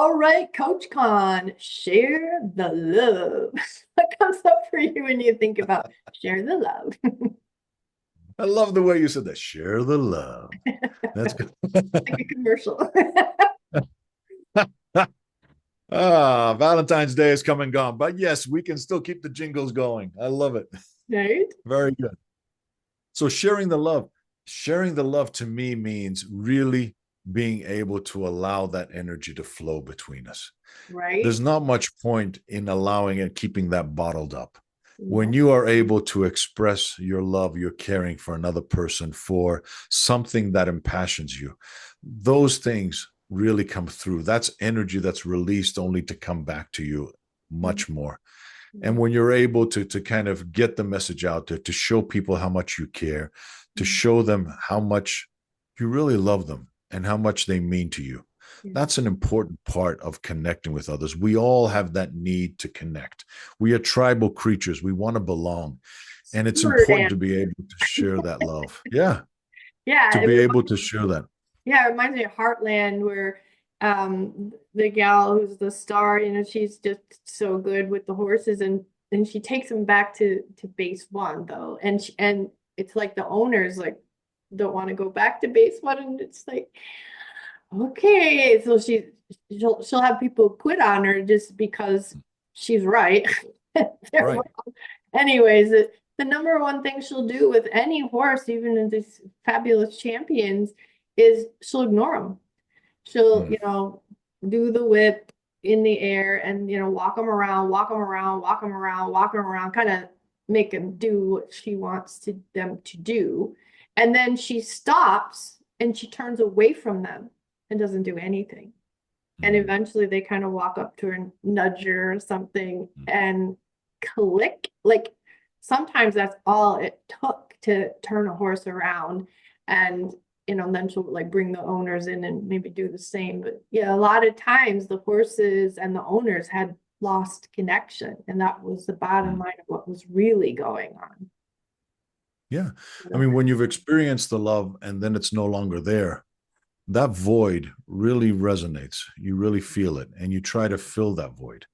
All right, Coach Kon, share the love. What comes up for you when you think about share the love? I love the way you said that. Share the love. That's good. Like a commercial. Valentine's Day is come and gone, but yes, we can still keep the jingles going. I love it. Right? Very good. So sharing the love to me means really being able to allow that energy to flow between us. Right? There's not much point in allowing and keeping that bottled up. When No. you are able to express your love, your caring for another person, for something that impassions you, those things really come through. That's energy that's released only to come back to you much more. And when you're able to kind of get the message out there, to show people how much you care, to show them how much you really love them and how much they mean to you, that's an important part of connecting with others. We all have that need to connect. We are tribal creatures. We want to belong. And it's Super important Dan. to be able to share that love. Yeah. Yeah, To be able to share that. yeah, it reminds me of Heartland where the gal who's the star, she's just so good with the horses and she takes them back to base one though. And it's like the owners like don't want to go back to base one and it's like okay, so she'll have people quit on her just because she's right. They're Right. wrong. Anyways, the number one thing she'll do with any horse, even in these fabulous champions, is she'll ignore them. She'll, Mm. do the whip in the air and, walk them around, walk them around, walk them around, walk them around, kind of make them do what she wants them to do. And then she stops and she turns away from them and doesn't do anything. And Mm. eventually they kind of walk up to her and nudge her or something Mm. and click. Like sometimes that's all it took to turn a horse around. And then she'll like bring the owners in and maybe do the same. But yeah, a lot of times the horses and the owners had lost connection. And that was the bottom Mm. line of what was really going on. Yeah. You I know? mean, when you've experienced the love and then it's no longer there, that void really resonates. You really feel it and you try to fill that void.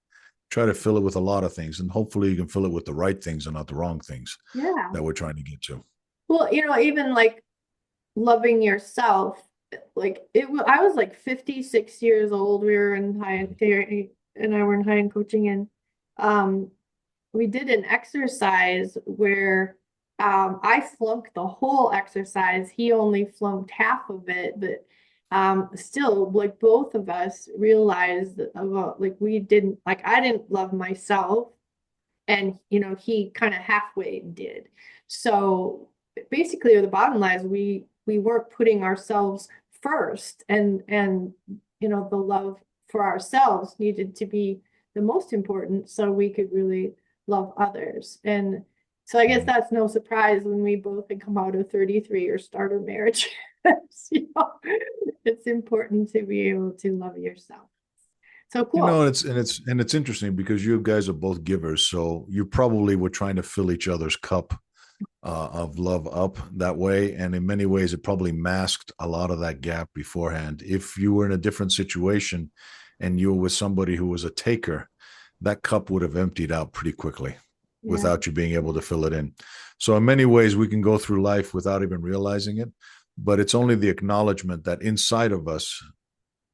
Try to fill it with a lot of things and hopefully you can fill it with the right things and not the wrong things Yeah. that we're trying to get to. Well, even like loving yourself, like I was like 56 years old. We were in high theory and I were in high end coaching and um we did an exercise where I flunked the whole exercise. He only flunked half of it, but still, like both of us realized that about like we didn't like I didn't love myself, and he kind of halfway did. So basically, the bottom line is we weren't putting ourselves first, and the love for ourselves needed to be the most important, so we could really love others. And so I guess Mhm. that's no surprise when we both had come out of 33 or starter marriage. It's important to be able to love yourself. So You cool. know, and it's interesting because you guys are both givers, so you probably were trying to fill each other's cup of love up that way, and in many ways, it probably masked a lot of that gap beforehand. If you were in a different situation and you were with somebody who was a taker, that cup would have emptied out pretty quickly Yeah. without you being able to fill it in. So, in many ways, we can go through life without even realizing it, but it's only the acknowledgement that inside of us,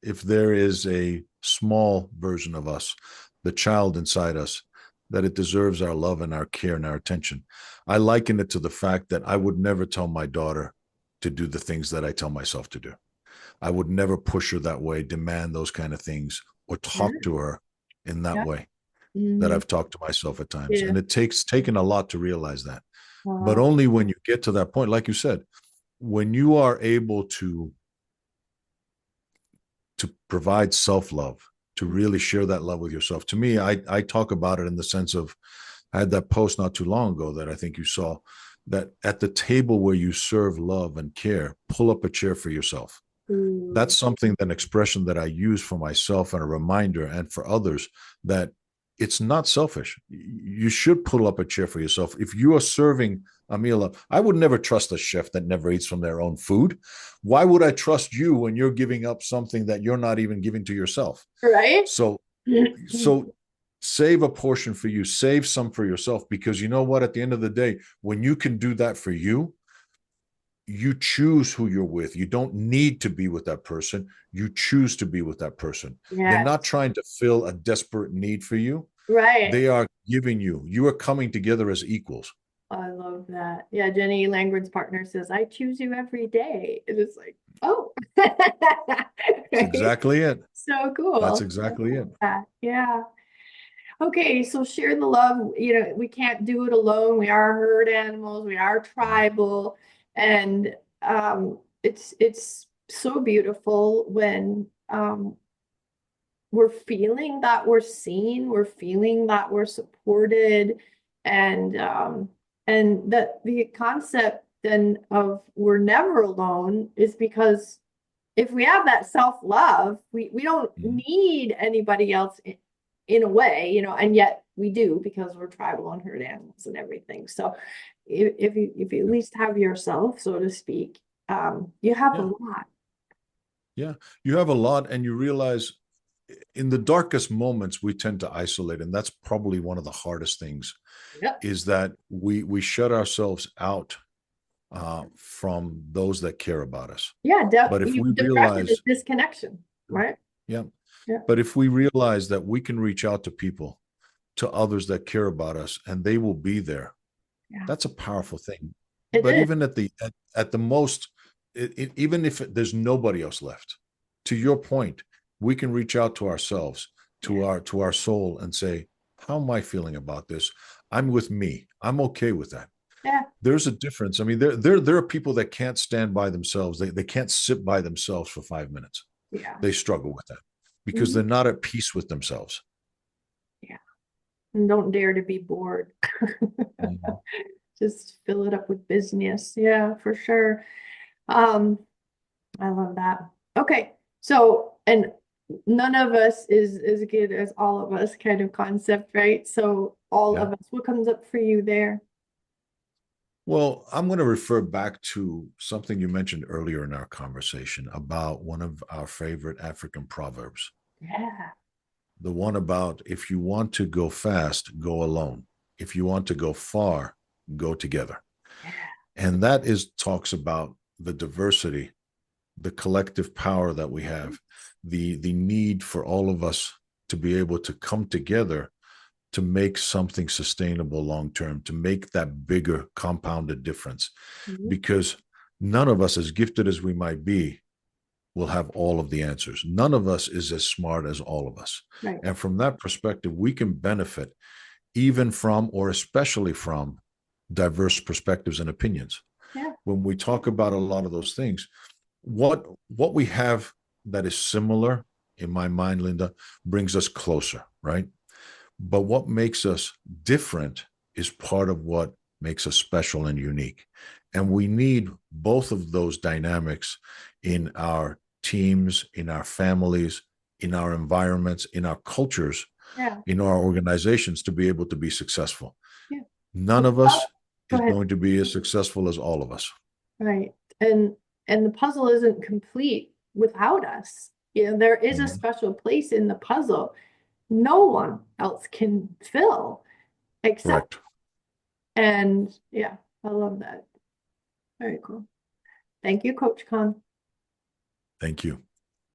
if there is a small version of us, the child inside us, that it deserves our love and our care and our attention. I liken it to the fact that I would never tell my daughter to do the things that I tell myself to do. I would never push her that way, demand those kind of things, or talk Sure. to her in that Yeah. way that Mhm. I've talked to myself at times. Yeah. And it takes taken a lot to realize that. But Wow. only when you get to that point, like you said, when you are able to provide self-love, to really share that love with yourself. To me, I talk about it in the sense of, I had that post not too long ago that I think you saw, that at the table where you serve love and care, pull up a chair for yourself. Ooh. That's something, an expression that I use for myself and a reminder and for others, that it's not selfish. You should pull up a chair for yourself. If you are serving a meal up, I would never trust a chef that never eats from their own food. Why would I trust you when you're giving up something that you're not even giving to yourself? Right? So, so save a portion for you, save some for yourself, because you know what? At the end of the day, when you can do that for you, you choose who you're with. You don't need to be with that person. You choose to be with that person. They're Yes. not trying to fill a desperate need for you. Right. They are giving you. You are coming together as equals. I love that. Yeah, Jenny Langford's partner says, I choose you every day. It is like, oh, That's right? exactly it. So cool. That's exactly it. Yeah. Okay, so share the love. We can't do it alone. We are herd animals. We are tribal, and it's so beautiful when we're feeling that we're seen, we're feeling that we're supported, and that the concept then of we're never alone is because if we have that self-love, we don't Mhm. need anybody else in a way, and yet we do because we're tribal and herd animals and everything. So if you at least have yourself, so to speak, you have a Yeah. lot. Yeah. You have a lot, and you realize in the darkest moments, we tend to isolate. And that's probably one of the hardest things Yep. is that we shut ourselves out from those that care about us. Yeah, But if we depression is realize, disconnection, right? yeah, Yeah. but if we realize that we can reach out to people, to others that care about us, and they will be there, Yeah. that's a powerful thing. It But is. even at the most, even if there's nobody else left, to your point, we can reach out to ourselves, Yeah. to our soul, and say, "How am I feeling about this? I'm with me. I'm okay with that." Yeah. There's a difference. I mean, there are people that can't stand by themselves. They can't sit by themselves for 5 minutes. Yeah. They struggle with that because Mhm. they're not at peace with themselves. Yeah. And don't dare to be bored. Mhm. Just fill it up with business. Yeah, for sure. Um, I love that. Okay. So, and none of us is as good as all of us kind of concept, right? So all Yeah. of us, what comes up for you there? Well, I'm going to refer back to something you mentioned earlier in our conversation about one of our favorite African proverbs. Yeah. The one about if you want to go fast, go alone. If you want to go far, go together. Yeah. And that is talks about the diversity, the collective power that we have, the need for all of us to be able to come together to make something sustainable long term, to make that bigger compounded difference. Mhm. Because none of us, as gifted as we might be, will have all of the answers. None of us is as smart as all of us. Right. And from that perspective, we can benefit even from, or especially from, diverse perspectives and opinions. Yeah. When we talk about a lot of those things, what we have that is similar in my mind, Linda, brings us closer, right? But what makes us different is part of what makes us special and unique. And we need both of those dynamics in our teams, in our families, in our environments, in our cultures, Yeah. in our organizations to be able to be successful. Yeah. None Well, of us go is ahead. going to be as successful as all of us. Right. And the puzzle isn't complete without us. There is a Mhm. special place in the puzzle no one else can fill except. Correct. And yeah, I love that. Very cool. Thank you, Coach Con. Thank you.